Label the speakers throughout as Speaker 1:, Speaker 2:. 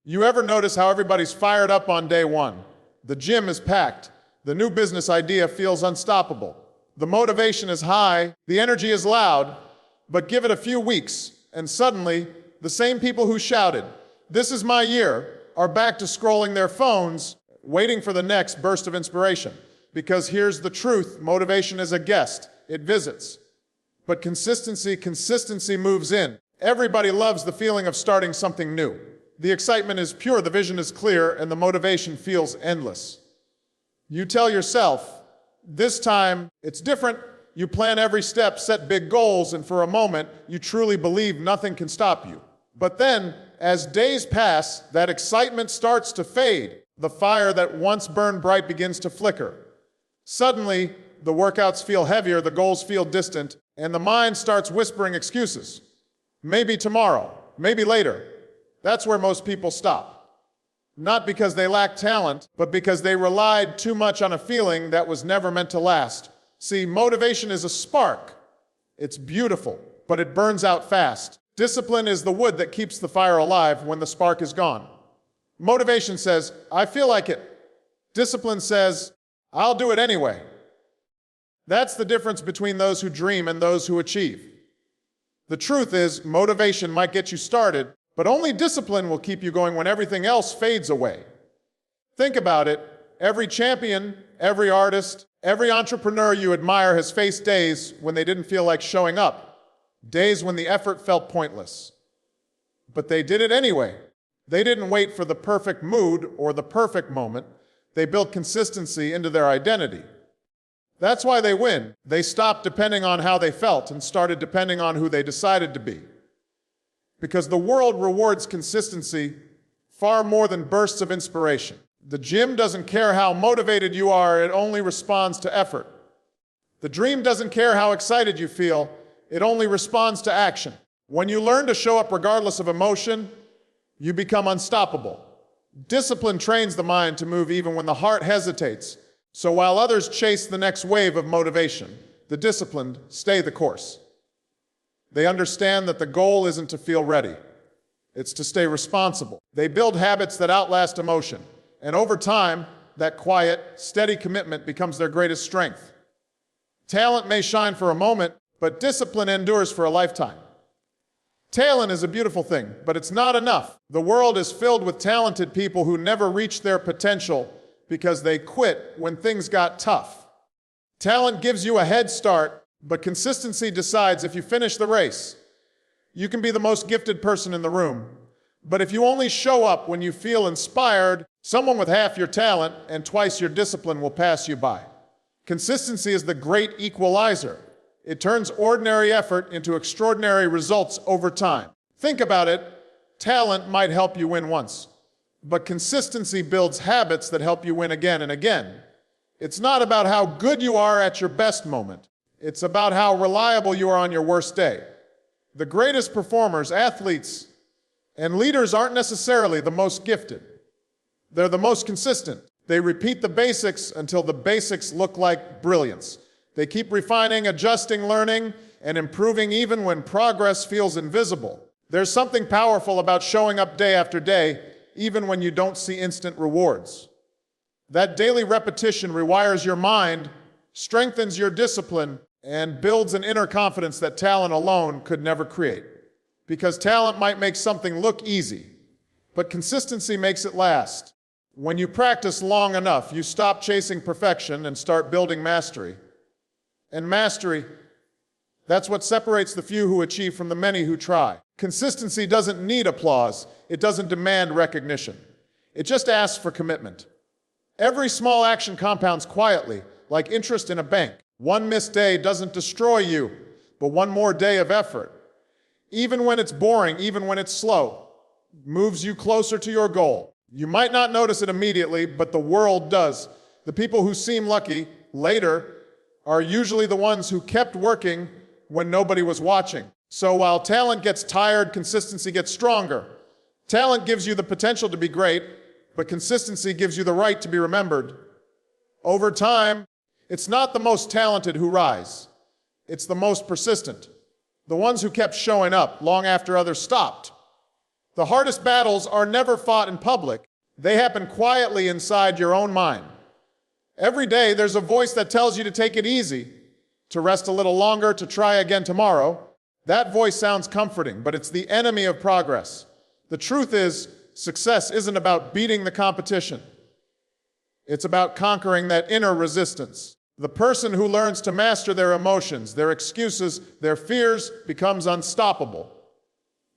Speaker 1: You ever notice how everybody's fired up on day one? The gym is packed. The new business idea feels unstoppable. The motivation is high, the energy is loud, but give it a few weeks, and suddenly, the same people who shouted, "This is my year," are back to scrolling their phones, waiting for the next burst of inspiration. Because here's the truth, motivation is a guest, it visits. But consistency moves in. Everybody loves the feeling of starting something new. The excitement is pure, the vision is clear, and the motivation feels endless. You tell yourself, this time it's different. You plan every step, set big goals, and for a moment, you truly believe nothing can stop you. But then, as days pass, that excitement starts to fade. The fire that once burned bright begins to flicker. Suddenly, the workouts feel heavier, the goals feel distant, and the mind starts whispering excuses. Maybe tomorrow, maybe later. That's where most people stop. Not because they lack talent, but because they relied too much on a feeling that was never meant to last. See, motivation is a spark. It's beautiful, but it burns out fast. Discipline is the wood that keeps the fire alive when the spark is gone. Motivation says, "I feel like it." Discipline says, "I'll do it anyway." That's the difference between those who dream and those who achieve. The truth is, motivation might get you started, but only discipline will keep you going when everything else fades away. Think about it. Every champion, every artist, every entrepreneur you admire has faced days when they didn't feel like showing up, days when the effort felt pointless. But they did it anyway. They didn't wait for the perfect mood or the perfect moment. They built consistency into their identity. That's why they win. They stopped depending on how they felt and started depending on who they decided to be. Because the world rewards consistency far more than bursts of inspiration. The gym doesn't care how motivated you are, it only responds to effort. The dream doesn't care how excited you feel, it only responds to action. When you learn to show up regardless of emotion, you become unstoppable. Discipline trains the mind to move even when the heart hesitates. So while others chase the next wave of motivation, the disciplined stay the course. They understand that the goal isn't to feel ready. It's to stay responsible. They build habits that outlast emotion. And over time, that quiet, steady commitment becomes their greatest strength. Talent may shine for a moment, but discipline endures for a lifetime. Talent is a beautiful thing, but it's not enough. The world is filled with talented people who never reach their potential because they quit when things got tough. Talent gives you a head start, but consistency decides if you finish the race. You can be the most gifted person in the room, but if you only show up when you feel inspired, someone with half your talent and twice your discipline will pass you by. Consistency is the great equalizer. It turns ordinary effort into extraordinary results over time. Think about it. Talent might help you win once, but consistency builds habits that help you win again and again. It's not about how good you are at your best moment. It's about how reliable you are on your worst day. The greatest performers, athletes, and leaders aren't necessarily the most gifted. They're the most consistent. They repeat the basics until the basics look like brilliance. They keep refining, adjusting, learning, and improving even when progress feels invisible. There's something powerful about showing up day after day, even when you don't see instant rewards. That daily repetition rewires your mind, strengthens your discipline, and builds an inner confidence that talent alone could never create. Because talent might make something look easy, but consistency makes it last. When you practice long enough, you stop chasing perfection and start building mastery. And mastery, that's what separates the few who achieve from the many who try. Consistency doesn't need applause. It doesn't demand recognition. It just asks for commitment. Every small action compounds quietly, like interest in a bank. One missed day doesn't destroy you, but one more day of effort, even when it's boring, even when it's slow, moves you closer to your goal. You might not notice it immediately, but the world does. The people who seem lucky later are usually the ones who kept working when nobody was watching. So while talent gets tired, consistency gets stronger. Talent gives you the potential to be great, but consistency gives you the right to be remembered. Over time, it's not the most talented who rise. It's the most persistent. The ones who kept showing up long after others stopped. The hardest battles are never fought in public. They happen quietly inside your own mind. Every day, there's a voice that tells you to take it easy, to rest a little longer, to try again tomorrow. That voice sounds comforting, but it's the enemy of progress. The truth is, success isn't about beating the competition. It's about conquering that inner resistance. The person who learns to master their emotions, their excuses, their fears, becomes unstoppable.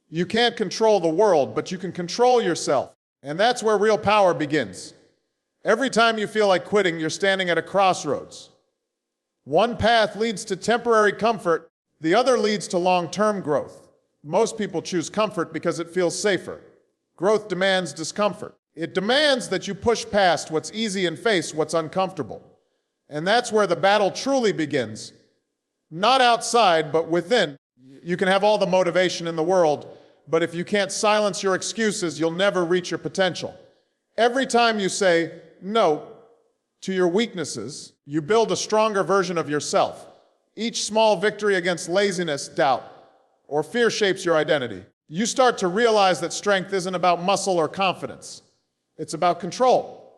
Speaker 1: You can't control the world, but you can control yourself. And that's where real power begins. Every time you feel like quitting, you're standing at a crossroads. One path leads to temporary comfort, the other leads to long-term growth. Most people choose comfort because it feels safer. Growth demands discomfort. It demands that you push past what's easy and face what's uncomfortable. And that's where the battle truly begins. Not outside, but within. You can have all the motivation in the world, but if you can't silence your excuses, you'll never reach your potential. Every time you say no to your weaknesses, you build a stronger version of yourself. Each small victory against laziness, doubt, or fear shapes your identity. You start to realize that strength isn't about muscle or confidence. It's about control.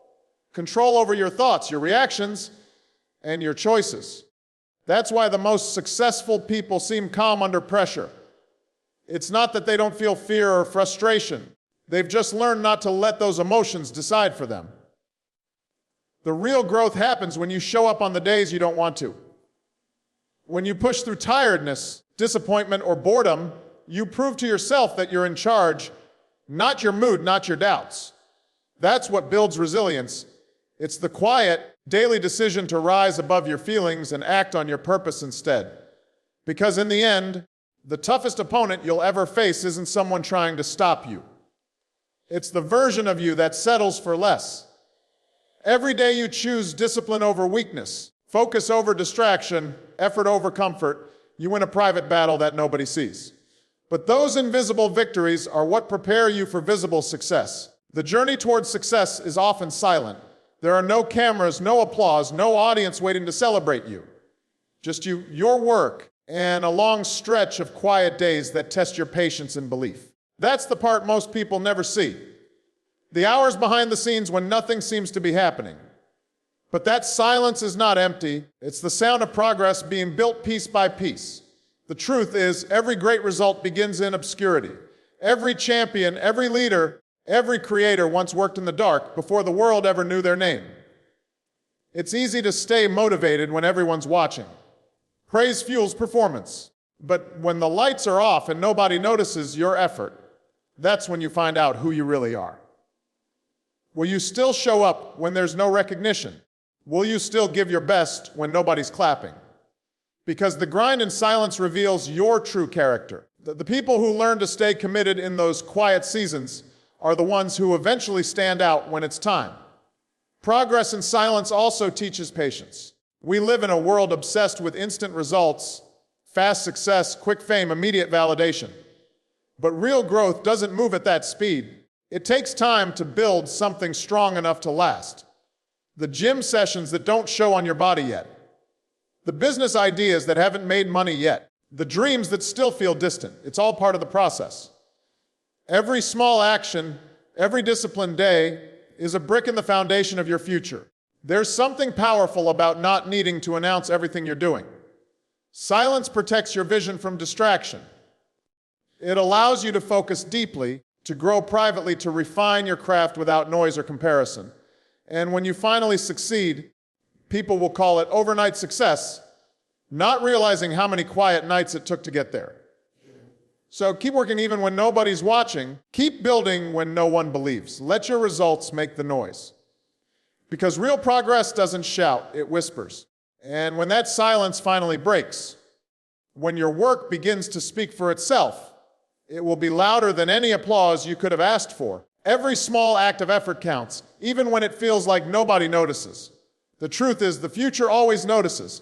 Speaker 1: Control over your thoughts, your reactions, and your choices. That's why the most successful people seem calm under pressure. It's not that they don't feel fear or frustration. They've just learned not to let those emotions decide for them. The real growth happens when you show up on the days you don't want to. When you push through tiredness, disappointment, or boredom, you prove to yourself that you're in charge, not your mood, not your doubts. That's what builds resilience. It's the quiet, daily decision to rise above your feelings and act on your purpose instead. Because in the end, the toughest opponent you'll ever face isn't someone trying to stop you. It's the version of you that settles for less. Every day you choose discipline over weakness, focus over distraction, effort over comfort, you win a private battle that nobody sees. But those invisible victories are what prepare you for visible success. The journey towards success is often silent. There are no cameras, no applause, no audience waiting to celebrate you. Just you, your work, and a long stretch of quiet days that test your patience and belief. That's the part most people never see. The hours behind the scenes when nothing seems to be happening. But that silence is not empty. It's the sound of progress being built piece by piece. The truth is, every great result begins in obscurity. Every champion, every leader, every creator once worked in the dark before the world ever knew their name. It's easy to stay motivated when everyone's watching. Praise fuels performance. But when the lights are off and nobody notices your effort, that's when you find out who you really are. Will you still show up when there's no recognition? Will you still give your best when nobody's clapping? Because the grind in silence reveals your true character. The people who learn to stay committed in those quiet seasons are the ones who eventually stand out when it's time. Progress in silence also teaches patience. We live in a world obsessed with instant results, fast success, quick fame, immediate validation. But real growth doesn't move at that speed. It takes time to build something strong enough to last. The gym sessions that don't show on your body yet. The business ideas that haven't made money yet. The dreams that still feel distant. It's all part of the process. Every small action, every disciplined day is a brick in the foundation of your future. There's something powerful about not needing to announce everything you're doing. Silence protects your vision from distraction. It allows you to focus deeply, to grow privately, to refine your craft without noise or comparison. And when you finally succeed, people will call it overnight success, not realizing how many quiet nights it took to get there. So keep working even when nobody's watching. Keep building when no one believes. Let your results make the noise. Because real progress doesn't shout, it whispers. And when that silence finally breaks, when your work begins to speak for itself, it will be louder than any applause you could have asked for. Every small act of effort counts, even when it feels like nobody notices. The truth is, the future always notices.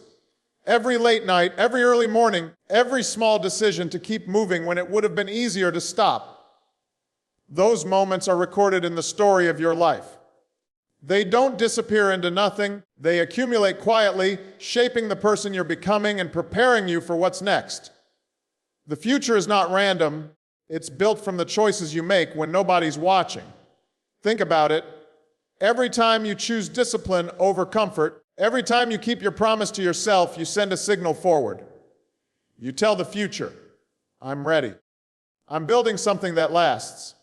Speaker 1: Every late night, every early morning, every small decision to keep moving when it would have been easier to stop. Those moments are recorded in the story of your life. They don't disappear into nothing. They accumulate quietly, shaping the person you're becoming and preparing you for what's next. The future is not random. It's built from the choices you make when nobody's watching. Think about it. Every time you choose discipline over comfort, every time you keep your promise to yourself, you send a signal forward. You tell the future, I'm ready. I'm building something that lasts.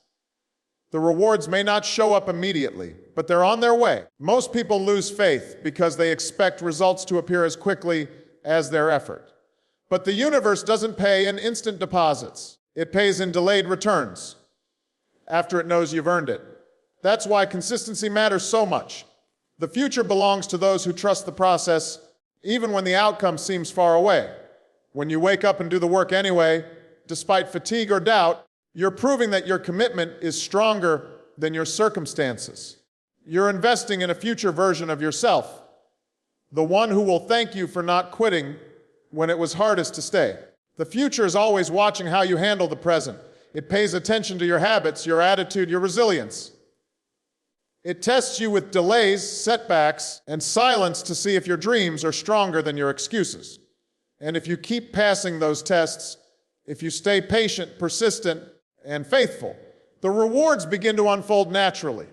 Speaker 1: The rewards may not show up immediately, but they're on their way. Most people lose faith because they expect results to appear as quickly as their effort. But the universe doesn't pay in instant deposits. It pays in delayed returns after it knows you've earned it. That's why consistency matters so much. The future belongs to those who trust the process, even when the outcome seems far away. When you wake up and do the work anyway, despite fatigue or doubt, you're proving that your commitment is stronger than your circumstances. You're investing in a future version of yourself, the one who will thank you for not quitting when it was hardest to stay. The future is always watching how you handle the present. It pays attention to your habits, your attitude, your resilience. It tests you with delays, setbacks, and silence to see if your dreams are stronger than your excuses. And if you keep passing those tests, if you stay patient, persistent, and faithful, the rewards begin to unfold naturally.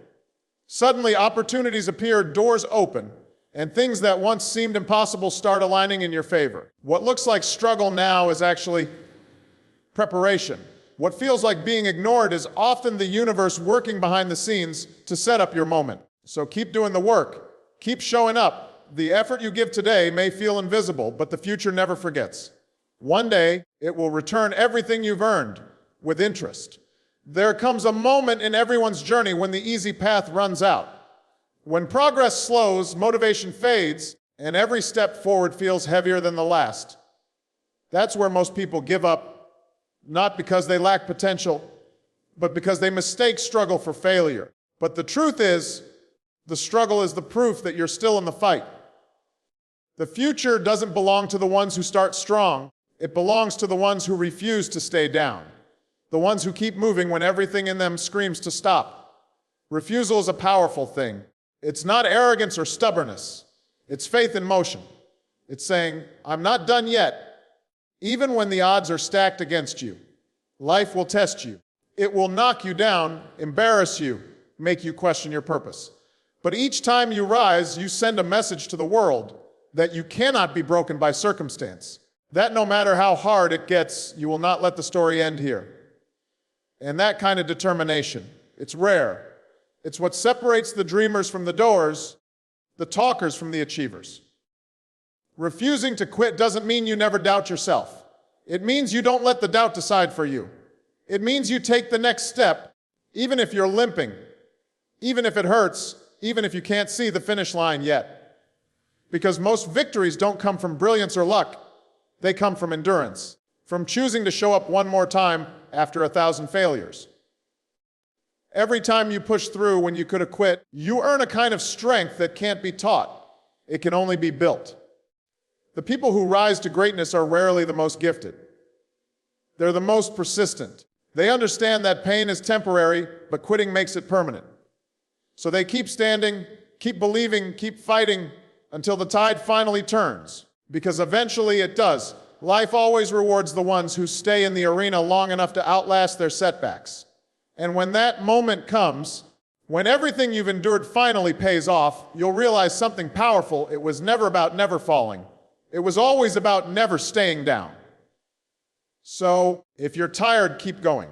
Speaker 1: Suddenly, opportunities appear, doors open, and things that once seemed impossible start aligning in your favor. What looks like struggle now is actually preparation. What feels like being ignored is often the universe working behind the scenes to set up your moment. So keep doing the work. Keep showing up. The effort you give today may feel invisible, but the future never forgets. One day, it will return everything you've earned with interest. There comes a moment in everyone's journey when the easy path runs out. When progress slows, motivation fades, and every step forward feels heavier than the last. That's where most people give up, not because they lack potential, but because they mistake struggle for failure. But the truth is, the struggle is the proof that you're still in the fight. The future doesn't belong to the ones who start strong. It belongs to the ones who refuse to stay down. The ones who keep moving when everything in them screams to stop. Refusal is a powerful thing. It's not arrogance or stubbornness. It's faith in motion. It's saying, I'm not done yet. Even when the odds are stacked against you, life will test you. It will knock you down, embarrass you, make you question your purpose. But each time you rise, you send a message to the world that you cannot be broken by circumstance. That no matter how hard it gets, you will not let the story end here. And that kind of determination, it's rare. It's what separates the dreamers from the doers, the talkers from the achievers. Refusing to quit doesn't mean you never doubt yourself. It means you don't let the doubt decide for you. It means you take the next step, even if you're limping, even if it hurts, even if you can't see the finish line yet. Because most victories don't come from brilliance or luck. They come from endurance, from choosing to show up one more time after 1,000 failures. Every time you push through when you could have quit, you earn a kind of strength that can't be taught. It can only be built. The people who rise to greatness are rarely the most gifted. They're the most persistent. They understand that pain is temporary, but quitting makes it permanent. So they keep standing, keep believing, keep fighting until the tide finally turns. Because eventually it does. Life always rewards the ones who stay in the arena long enough to outlast their setbacks. And when that moment comes, when everything you've endured finally pays off, you'll realize something powerful. It was never about never falling. It was always about never staying down. So, if you're tired, keep going.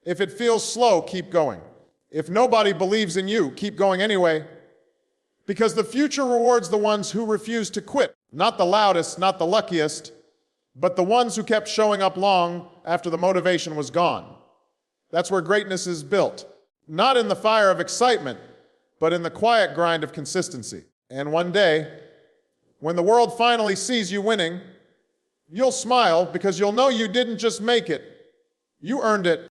Speaker 1: If it feels slow, keep going. If nobody believes in you, keep going anyway. Because the future rewards the ones who refuse to quit. Not the loudest, not the luckiest, but the ones who kept showing up long after the motivation was gone. That's where greatness is built. Not in the fire of excitement, but in the quiet grind of consistency. And one day, when the world finally sees you winning, you'll smile because you'll know you didn't just make it, you earned it.